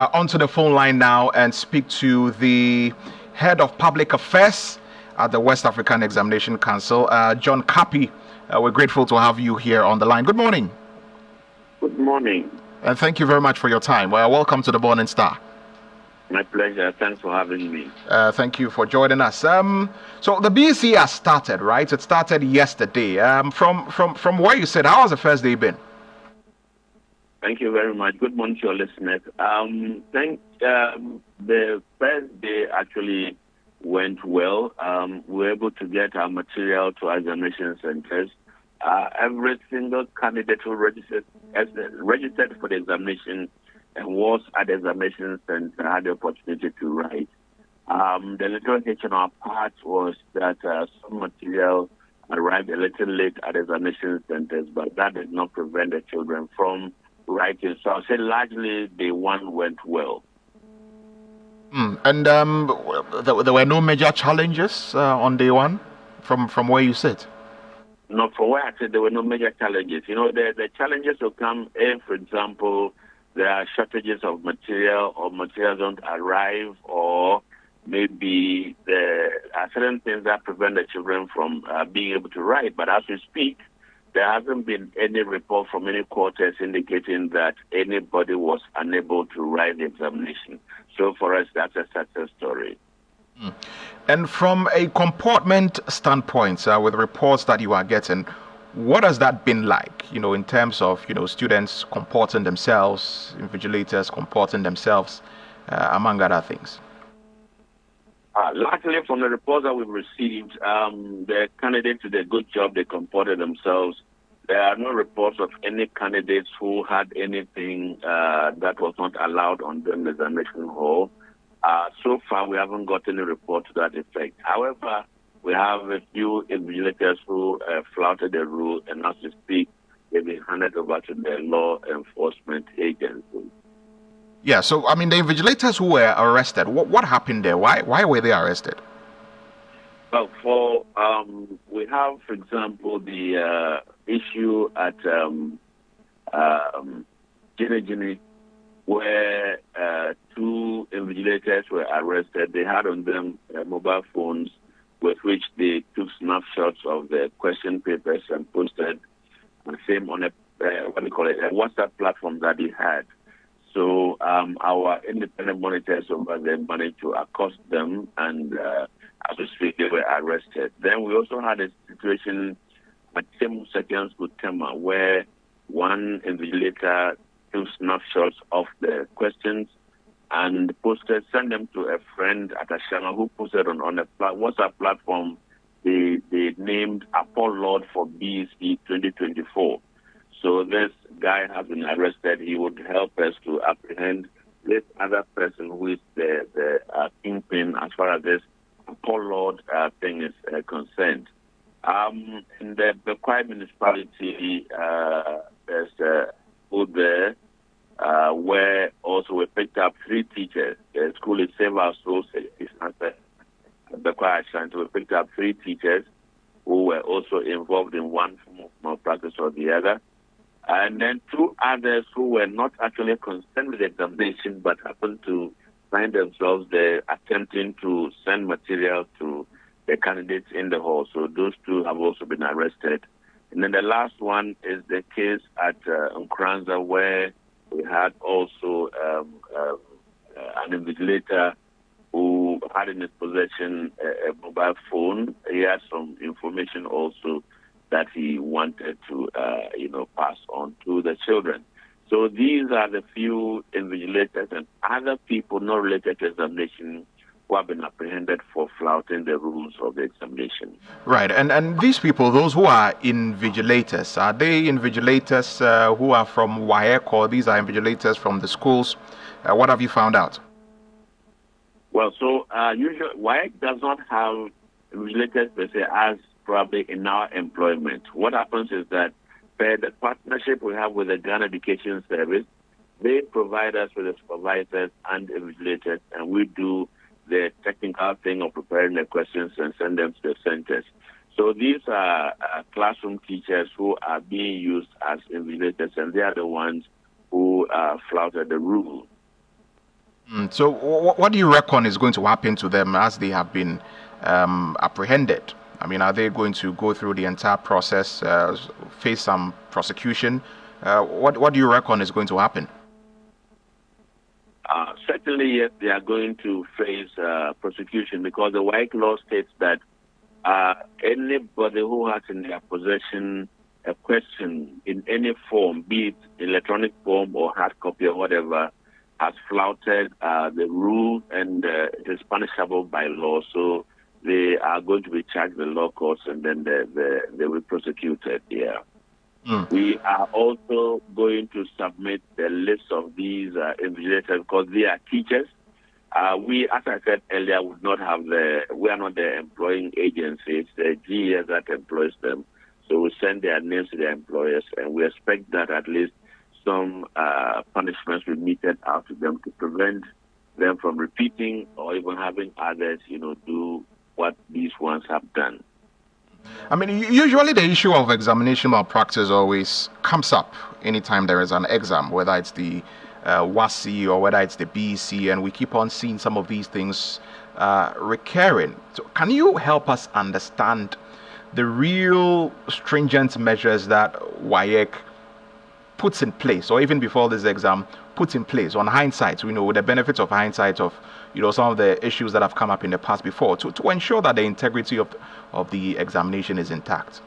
Onto the phone line now and speak to the head of public affairs at the West African Examination Council, John Kapi. We're grateful to have you here on the line. Good morning. Good morning. And thank you very much for your time. Welcome to the Morning Star. My pleasure. Thanks for having me. Thank you for joining us. So the BECE has started, right? It started yesterday. From where you said, how has the first day been? Thank you very much. Good morning to your listeners. The first day actually went well. We were able to get our material to our examination centers. Every single candidate who registered for the examination and was at the examination center had the opportunity to write. The little hitch on our part was that some material arrived a little late at the examination centers, but that did not prevent the children from writing. So I'll say largely day one went well. And there were no major challenges on day one from where you sit? No, from where I said there were no major challenges. The challenges will come if, for example, there are shortages of material or material don't arrive, or maybe there are certain things that prevent the children from being able to write. But as we speak, there hasn't been any report from any quarters indicating that anybody was unable to write the examination. So for us, that's a success story. And from a comportment standpoint, with reports that you are getting, what has that been like, in terms of, students comporting themselves, invigilators comporting themselves, among other things? Luckily, from the reports that we've received, the candidates did a good job. They comported themselves. There are no reports of any candidates who had anything that was not allowed on the examination hall. So far, we haven't got any report to that effect. However, we have a few invigilators who flouted the rule, and as we speak, they've been handed over to the law enforcement agency. Yeah, so, the invigilators who were arrested, what happened there? Why were they arrested? Well, we have, for example, the issue at Gini, where two invigilators were arrested. They had on them mobile phones with which they took snapshots of the question papers and posted the same on a WhatsApp platform that they had. So our independent monitors over there managed to accost them, and as we speak, they were arrested. Then we also had a situation at Temu Second School Tema, where one invigilator took snapshots of the questions and sent them to a friend at Ashama who posted on a WhatsApp platform. They named Apollo Lord for BECE 2024. So this guy has been arrested. He would help us to apprehend this other person who is the kingpin as far as this Apollo Lord thing is concerned. In the BECE municipality, there's a school there where also we picked up 3 teachers. The school is Save Our Souls. It's not BECE, so we picked up 3 teachers who were also involved in one form of malpractice or the other. And then 2 others who were not actually concerned with the examination but happened to find themselves there attempting to send material to the candidates in the hall. So those 2 have also been arrested. And then the last one is the case at Nkranza, where we had also an invigilator who had in his possession a mobile phone. He had some information also that he wanted to, pass on to the children. So these are the few invigilators and other people not related to examination who have been apprehended for flouting the rules of the examination. Right, and these people, those who are invigilators, are they invigilators who are from WAEC, or these are invigilators from the schools? What have you found out? Well, so usually WAEC does not have invigilators per se as probably in our employment. What happens is that the partnership we have with the Ghana Education Service, they provide us with the supervisors and invigilators, and we do the technical thing of preparing the questions and send them to the centers. So these are classroom teachers who are being used as invigilators, and they are the ones who flouted the rule. So what do you reckon is going to happen to them as they have been apprehended? I mean, are they going to go through the entire process, face some prosecution? What do you reckon is going to happen? Certainly, yes, they are going to face prosecution because the white law states that anybody who has in their possession a question in any form, be it electronic form or hard copy or whatever, has flouted the rule, and it is punishable by law. So they are going to be charged in law courts, and then they will be prosecuted. Yeah. We are also going to submit the list of these invigilators because they are teachers. We, as I said earlier, we are not the employing agency. It's the GES that employs them. So we send their names to their employers, and we expect that at least some punishments will be meted out to them to prevent them from repeating or even having others, do what these ones have done. I mean, usually the issue of examination malpractice always comes up anytime there is an exam, whether it's the WASI or whether it's the BECE, and we keep on seeing some of these things recurring. So can you help us understand the real stringent measures that WAEC puts in place, or even before this exam puts in place, on hindsight, with the benefits of hindsight of some of the issues that have come up in the past before, to ensure that the integrity of the examination is intact?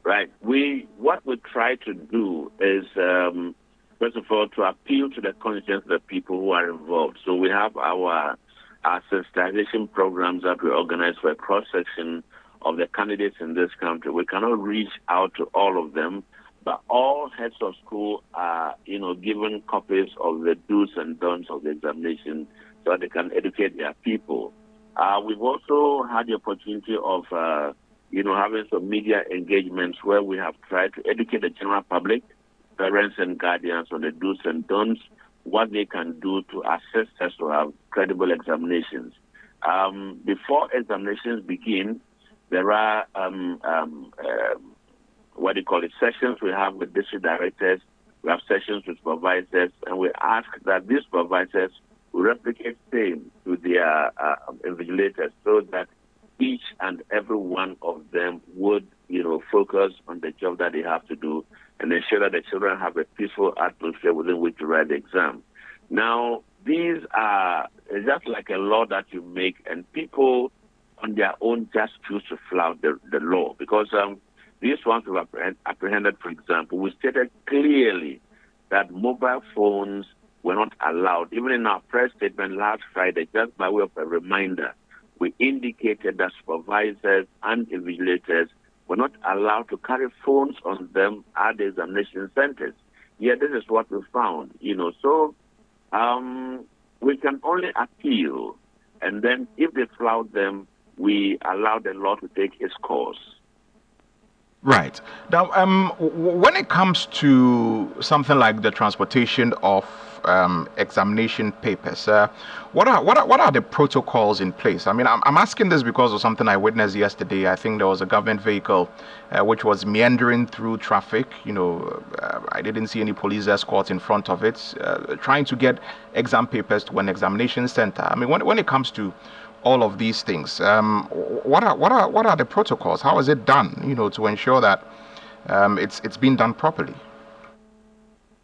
Right. What we try to do is, first of all, to appeal to the conscience of the people who are involved. So we have our sensitization programs that we organize for a cross-section of the candidates in this country. We cannot reach out to all of them, but all heads of school are, given copies of the do's and don'ts of the examination so that they can educate their people. We've also had the opportunity of, having some media engagements where we have tried to educate the general public, parents and guardians on the do's and don'ts, what they can do to assist us to have credible examinations. Before examinations begin, there are sessions we have with district directors, we have sessions with supervisors, and we ask that these supervisors replicate same to their invigilators so that each and every one of them would, focus on the job that they have to do and ensure that the children have a peaceful atmosphere within which to write the exam. Now, these are just like a law that you make, and people on their own just choose to flout the law because these ones were apprehended, for example, we stated clearly that mobile phones were not allowed. Even in our press statement last Friday, just by way of a reminder, we indicated that supervisors and invigilators were not allowed to carry phones on them at the examination centers. Yeah, this is what we found, So we can only appeal, and then if they flout them, we allow the law to take its course. Right. Now, when it comes to something like the transportation of examination papers, what are the protocols in place? I mean, I'm asking this because of something I witnessed yesterday. I think there was a government vehicle which was meandering through traffic. I didn't see any police escort in front of it, trying to get exam papers to an examination center. I mean, when it comes to all of these things, what are the protocols? How is it done? To ensure that it's being done properly.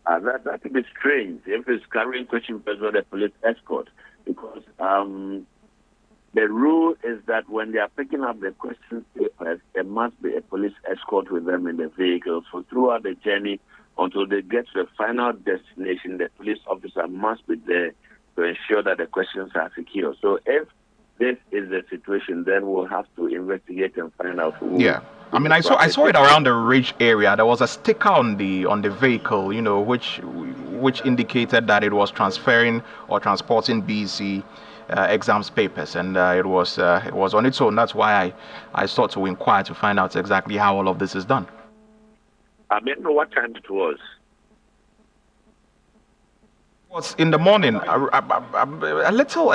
That would be strange if it's carrying question papers with a police escort, because the rule is that when they are picking up the question papers, there must be a police escort with them in the vehicle. So throughout the journey, until they get to the final destination, the police officer must be there to ensure that the questions are secure. So if this is the situation, then we'll have to investigate and find out who. Yeah. I mean, I saw it around the Ridge area. There was a sticker on the vehicle, which indicated that it was transferring or transporting BECE exams papers, and it was on its own. That's why I sought to inquire to find out exactly how all of this is done. I don't know what time it was. It was in the morning, a little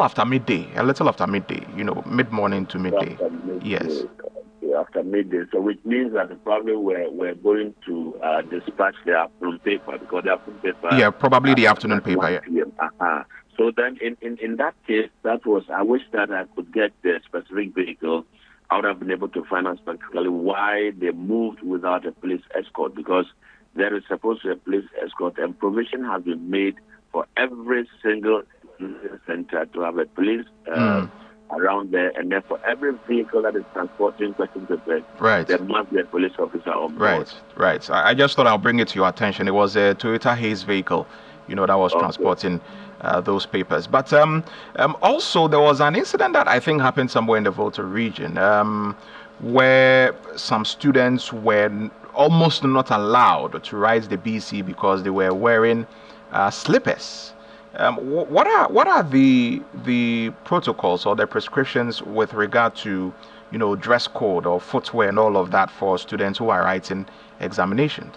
after midday, mid-morning to midday. Yes. after midday. So which means that probably we're going to dispatch the afternoon paper because the afternoon paper Yeah, probably the starts afternoon at paper. 1 Yeah. p.m. So then in that case, I wish that I could get the specific vehicle. I would have been able to find out specifically why they moved without a police escort, because there is supposed to be a police escort, and provision has been made for every single center to have a police around there, and then for every vehicle that is transporting question papers, Right. there must be a police officer on board. Right. I just thought I'll bring it to your attention. It was a Toyota Haze vehicle, that was Okay. transporting those papers. But also there was an incident that I think happened somewhere in the Volta region, where some students were almost not allowed to ride the BECE because they were wearing slippers. What are the protocols or the prescriptions with regard to dress code or footwear and all of that for students who are writing examinations?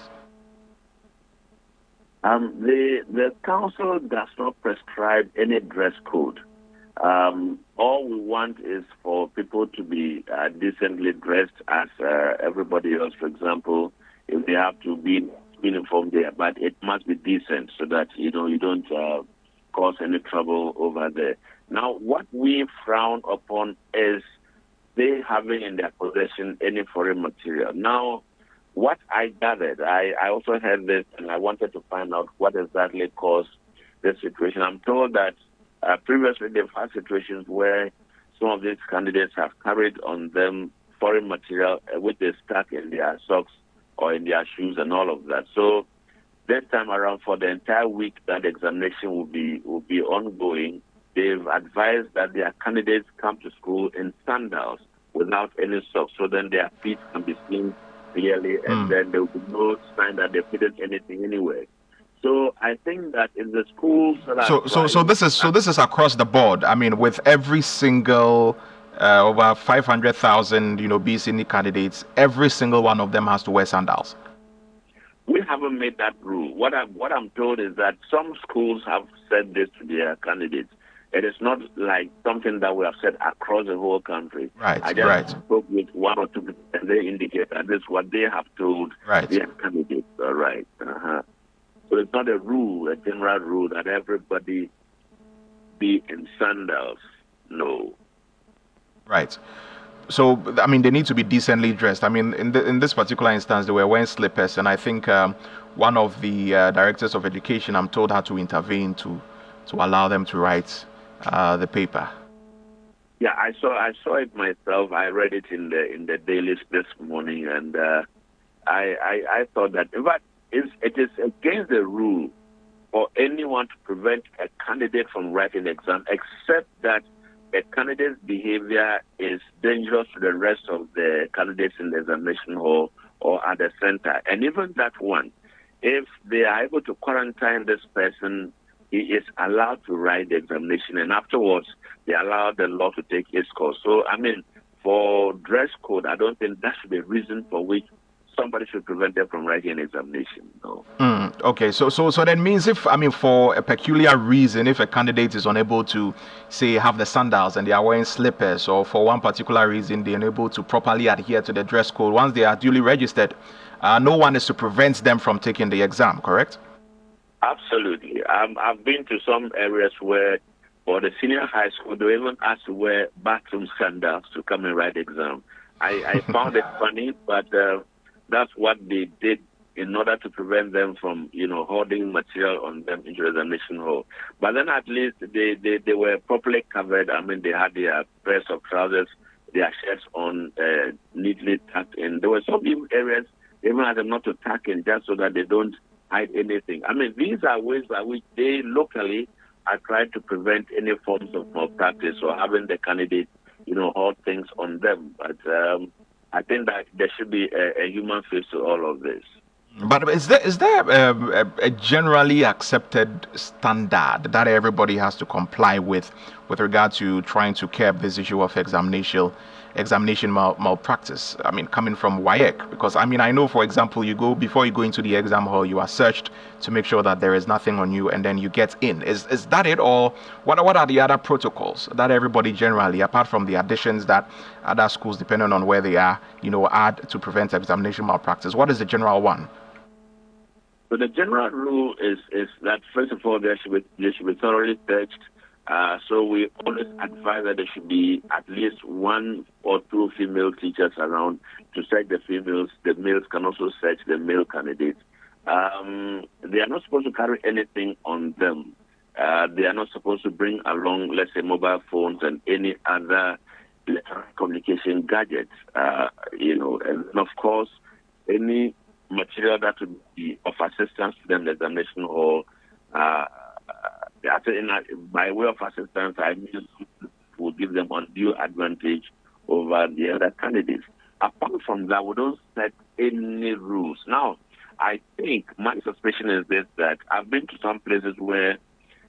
The council does not prescribe any dress code. All we want is for people to be decently dressed as everybody else. For example, if they have to be uniform there, but it must be decent so that you don't cause any trouble over there. Now, what we frown upon is they having in their possession any foreign material. Now, what I gathered, I also heard this, and I wanted to find out what exactly caused this situation. I'm told that previously they've had situations where some of these candidates have carried on them foreign material which they stuck in their socks or in their shoes and all of that. So this time around, for the entire week that the examination will be ongoing, they've advised that their candidates come to school in sandals without any socks, so then their feet can be seen clearly, and then there will be no sign that they fitted anything anywhere. So I think that in the schools, so this is across the board. I mean, with every single over 500,000 BECE candidates, every single one of them has to wear sandals. we haven't made that rule. What I'm told is that some schools have said this to their candidates. It is not like something that we have said across the whole country. Right. I just spoke with one or two people, and they indicate that this is what they have told their candidates. All right. So it's not a rule, a general rule that everybody be in sandals. No. Right. So, I mean, they need to be decently dressed. I mean, in this particular instance, they were wearing slippers, and I think one of the directors of education, I'm told, had to intervene to allow them to write the paper. Yeah, I saw it myself. I read it in the dailies this morning, and I thought that, in fact, it is against the rule for anyone to prevent a candidate from writing the exam, except that a candidate's behavior is dangerous to the rest of the candidates in the examination hall or at the center. And even that one, if they are able to quarantine this person, he is allowed to write the examination, and afterwards they allow the law to take its course. So, I mean, for dress code, I don't think that should be a reason for which somebody should prevent them from writing an examination. No. Okay, so that means for a peculiar reason, if a candidate is unable to, say, have the sandals and they are wearing slippers, or for one particular reason they're unable to properly adhere to the dress code, once they are duly registered, no one is to prevent them from taking the exam, correct? Absolutely. I've been to some areas where, for the senior high school, they even asked to wear bathroom sandals to come and write the exam. I found it funny, but that's what they did in order to prevent them from, holding material on them into the examination hall. But then at least they were properly covered. I mean, they had their pairs of trousers, their shirts on, neatly tucked in. There were some areas they even had them not to tuck in just so that they don't hide anything. I mean, these are ways by which they locally are trying to prevent any forms of malpractice or having the candidate, hold things on them. But I think that there should be a human face to all of this. But is there a generally accepted standard that everybody has to comply with with regard to trying to curb this issue of examination malpractice? I mean, coming from WAEC, because I mean, I know, for example, before you go into the exam hall, you are searched to make sure that there is nothing on you, and then you get in. Is that it, or what are the other protocols that everybody generally, apart from the additions that other schools, depending on where they are, add to prevent examination malpractice? What is the general one? So the general rule is that first of all, they should be thoroughly searched. So we always advise that there should be at least one or two female teachers around to search the females. The males can also search the male candidates. They are not supposed to carry anything on them. They are not supposed to bring along, let's say, mobile phones and any other electronic communication gadgets. And of course, any material that would be of assistance to them in the examination hall. By way of assistance, I mean will give them undue advantage over the other candidates. Apart from that, we don't set any rules. Now, I think my suspicion is this, that I've been to some places where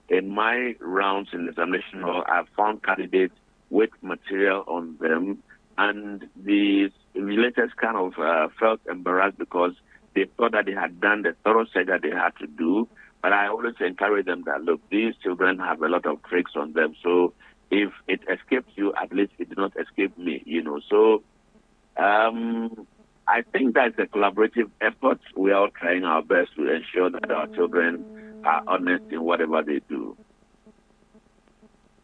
in my rounds in the examination hall, I've found candidates with material on them, and the invigilators kind of felt embarrassed because they thought that they had done the thorough search that they had to do. But I always encourage them that, look, these children have a lot of tricks on them. So if it escapes you, at least it did not escape me, So I think that's a collaborative effort. We are all trying our best to ensure that our children are honest in whatever they do.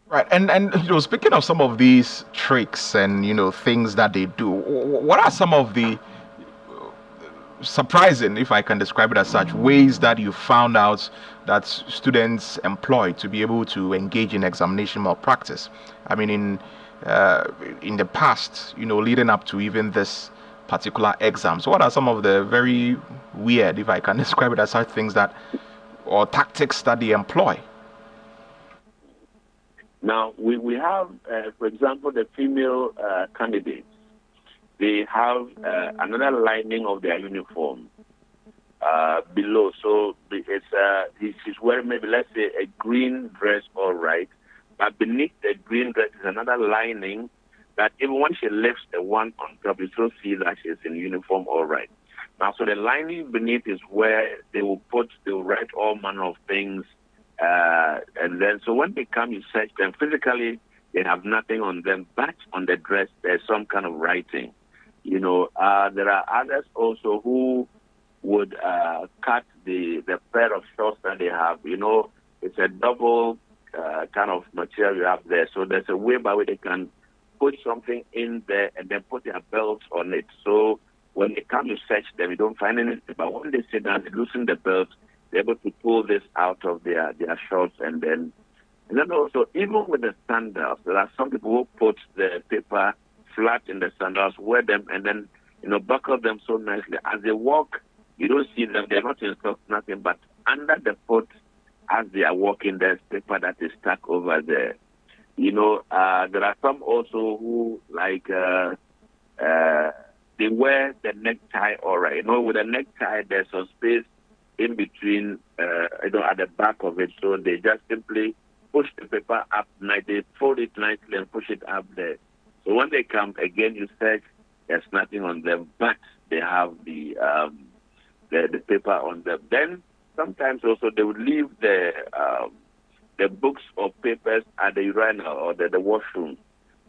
Right, and speaking of some of these tricks and things that they do, what are some of the surprising, if I can describe it as such, ways that you found out that students employ to be able to engage in examination malpractice? I mean, in the past, leading up to even this particular exam. So what are some of the very weird, if I can describe it as such, things or tactics that they employ? Now, we have, for example, the female candidates. They have another lining of their uniform below. So she's wearing maybe, let's say, a green dress, all right. But beneath the green dress is another lining that even when she lifts the one on top, you still see that she's in uniform, all right. Now, so the lining beneath is where they will write all manner of things. And then, so when they come, you search them physically, they have nothing on them, but on the dress, there's some kind of writing. There are others also who would cut the pair of shorts that they have. It's a double kind of material you have there. So there's a way by which they can put something in there and then put their belts on it. So when they come to search them, you don't find anything. But when they sit down, they loosen the belt, they're able to pull this out of their shorts. And then also, even with the sandals, there are some people who put the paper flat in the sandals, wear them, and then, buckle them so nicely. As they walk, you don't see them. They're not in socks, nothing. But under the foot, as they are walking, there's paper that is stuck over there. There are some also who, they wear the necktie all right. With a necktie, there's some space in between, at the back of it. So they just simply push the paper up nicely, fold it nicely, and push it up there. So when they come again, you search, there's nothing on them, but they have the paper on them. Then sometimes also they would leave the books or papers at the urinal or the washroom.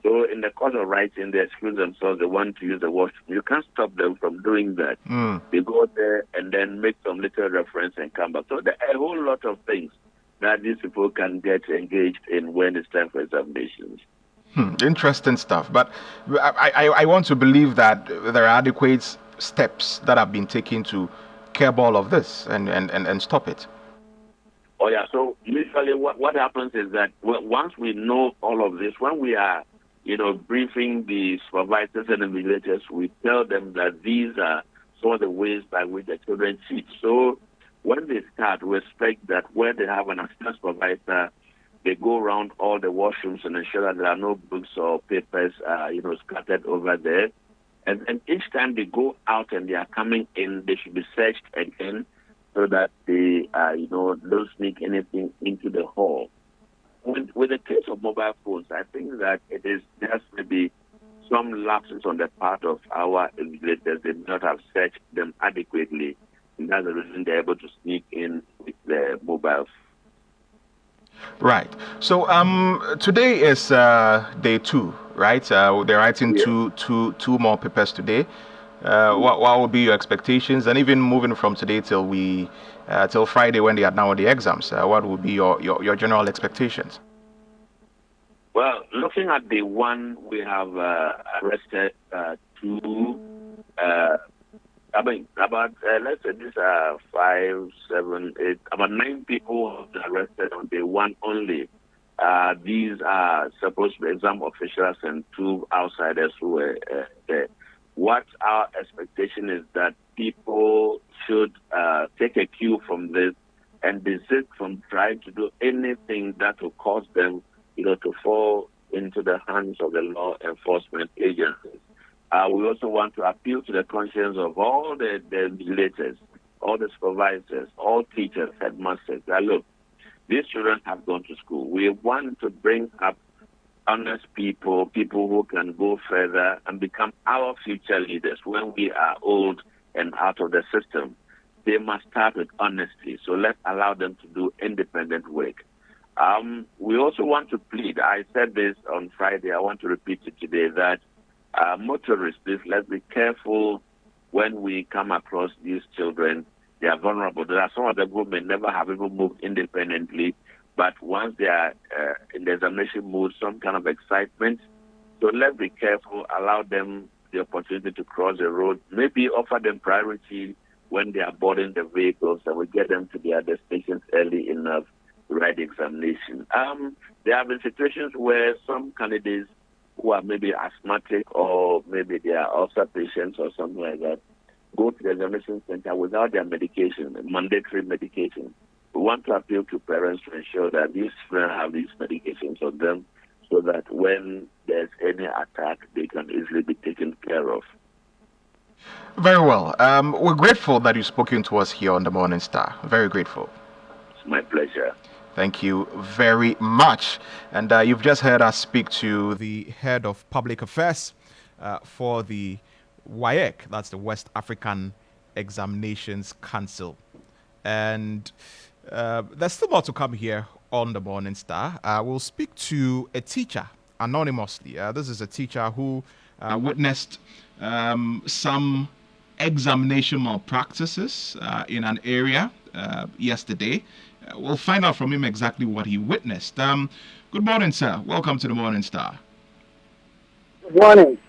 So in the course of writing, they excuse themselves, they want to use the washroom. You can't stop them from doing that. They go there and then make some little reference and come back. So there are a whole lot of things that these people can get engaged in when it's time for examinations. Interesting stuff. But I want to believe that there are adequate steps that have been taken to curb all of this and stop it. Oh, yeah. So usually what happens is that once we know all of this, when we are, briefing the supervisors and the invigilators, we tell them that these are some of the ways by which the children cheat. So when they start, we expect that where they have an assistant supervisor, they go around all the washrooms and ensure that there are no books or papers, scattered over there. And each time they go out and they are coming in, they should be searched again so that they, don't sneak anything into the hall. with the case of mobile phones, I think that it is just maybe some lapses on the part of our invigilators. They may not have searched them adequately, and that's the reason they're able to sneak in with the mobile. Right. So today is day 2, right? They're writing two more papers today. What would be your expectations, and even moving from today till Friday when they are now on the exams? What would be your general expectations? Well, looking at the one, we have arrested two. Let's say these are 5, 7, 8, about 9 people arrested on day 1 only. These are supposed to be exam officials and 2 outsiders who were there. What our expectation is that people should take a cue from this and desist from trying to do anything that will cause them, to fall into the hands of the law enforcement agencies. We also want to appeal to the conscience of all the legislators, all the supervisors, all teachers, headmasters, that look, these children have gone to school. We want to bring up honest people who can go further and become our future leaders when we are old and out of the system. They must start with honesty. So let's allow them to do independent work. We also want to plead. I said this on Friday. I want to repeat it today that motorists, let's be careful when we come across these children. They are vulnerable. There are some of them who may never have even moved independently, but once they are in the examination mood, some kind of excitement. So let's be careful, allow them the opportunity to cross the road, maybe offer them priority when they are boarding the vehicles, and we get them to their destinations early enough to write the examination. There have been situations where some candidates who are maybe asthmatic or maybe they are ulcer patients or something like that go to the examination center without their medication, mandatory medication. We want to appeal to parents to ensure that these children have these medications on them so that when there's any attack, they can easily be taken care of. Very well. We're grateful that you've spoken to us here on the Morning Star. Very grateful. It's my pleasure. Thank you very much. And you've just heard us speak to the head of public affairs for the WAEC, that's the West African Examinations Council. And there's still more to come here on the Morning Star. We'll speak to a teacher anonymously. This is a teacher who witnessed some examination malpractices in an area yesterday. We'll find out from him exactly what he witnessed. Good morning, sir. Welcome to the Morning Star. Good morning.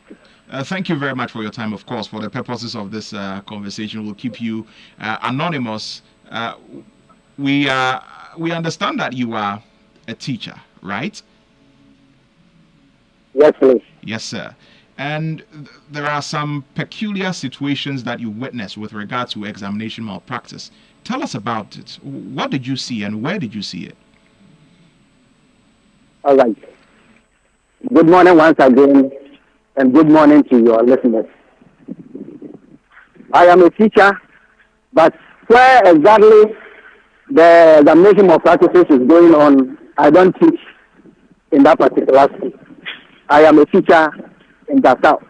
Thank you very much for your time. Of course, for the purposes of this conversation, we'll keep you anonymous. We understand that you are a teacher, right? Yes, please. Yes, sir. And there are some peculiar situations that you witnessed with regard to examination malpractice. Tell us about it. What did you see and where did you see it? All right. Good morning once again, and good morning to your listeners. I am a teacher, but where exactly the examination malpractices is going on, I don't teach in that particular school. I am a teacher in the south.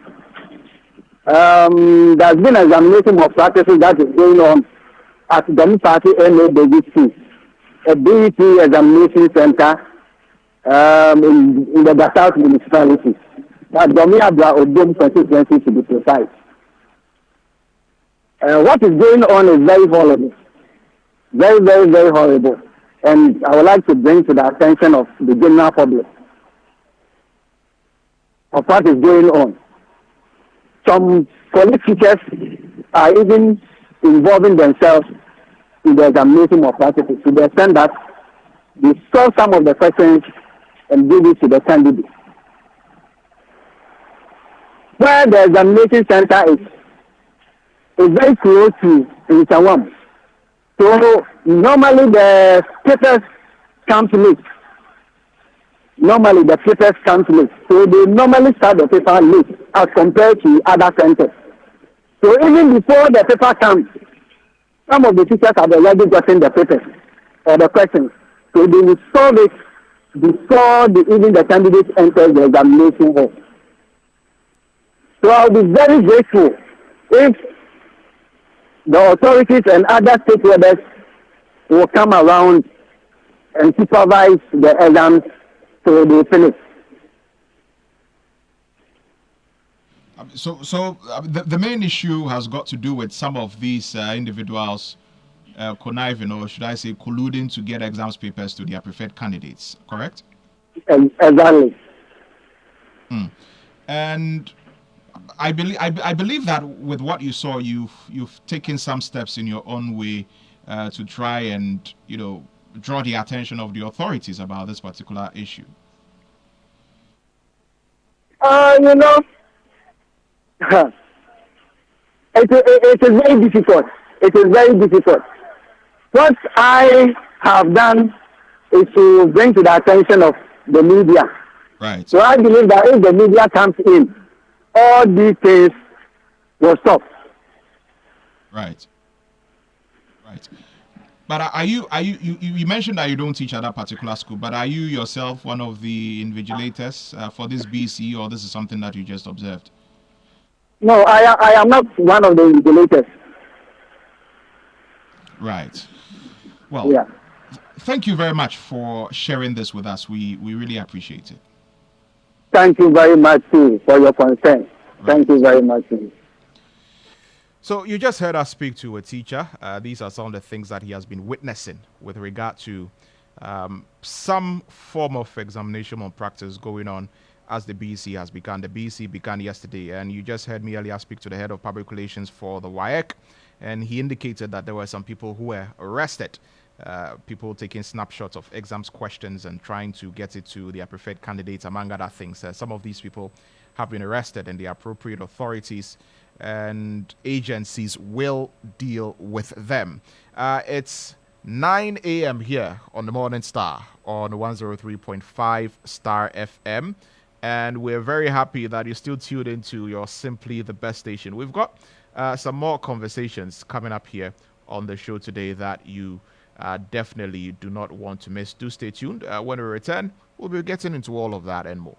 There's been examination malpractices that is going on at the Party BECE, a BECE examination center in the South municipality. That's Domiabra Odom constituency to be precise. What is going on is very horrible. Very, very, very horrible. And I would like to bring to the attention of the general public of what is going on. Some police teachers are even involving themselves in the examination of practices to the extent that they solve some of the questions and give it to the candidate. Where the examination center is very close to Nsawam. So normally the papers come late. So they normally start the paper late as compared to other centers. So even before the paper comes, some of the teachers have already gotten the papers or the questions. So they will solve it before even the candidates enter the examination hall. So I'll be very grateful if the authorities and other stakeholders will come around and supervise the exams so they finish. The main issue has got to do with some of these individuals conniving, or should I say colluding, to get exams papers to their preferred candidates, correct? Exactly. And I believe that with what you saw, you've taken some steps in your own way to try and draw the attention of the authorities about this particular issue. It is very difficult. It is very difficult. What I have done is to bring to the attention of the media. Right. So I believe that if the media comes in, all these things will stop. Right. Right. But you mentioned that you don't teach at that particular school, but are you yourself one of the invigilators for this BECE, or this is something that you just observed? No, I am not one of the invigilators. Right. Well, yeah. Thank you very much for sharing this with us. We really appreciate it. Thank you very much too for your concern. Right. Thank you very much too. So you just heard us speak to a teacher. These are some of the things that he has been witnessing with regard to some form of examination malpractice going on as the BECE has begun. The BECE began yesterday, and you just heard me earlier speak to the head of public relations for the WAEC, and he indicated that there were some people who were arrested, people taking snapshots of exams questions and trying to get it to their preferred candidates, among other things. Some of these people have been arrested, and the appropriate authorities and agencies will deal with them. It's 9 a.m. here on the Morning Star on 103.5 Starr FM, and we're very happy that you're still tuned into your Simply the Best station. We've got some more conversations coming up here on the show today that you definitely do not want to miss. Do stay tuned. When we return, we'll be getting into all of that and more.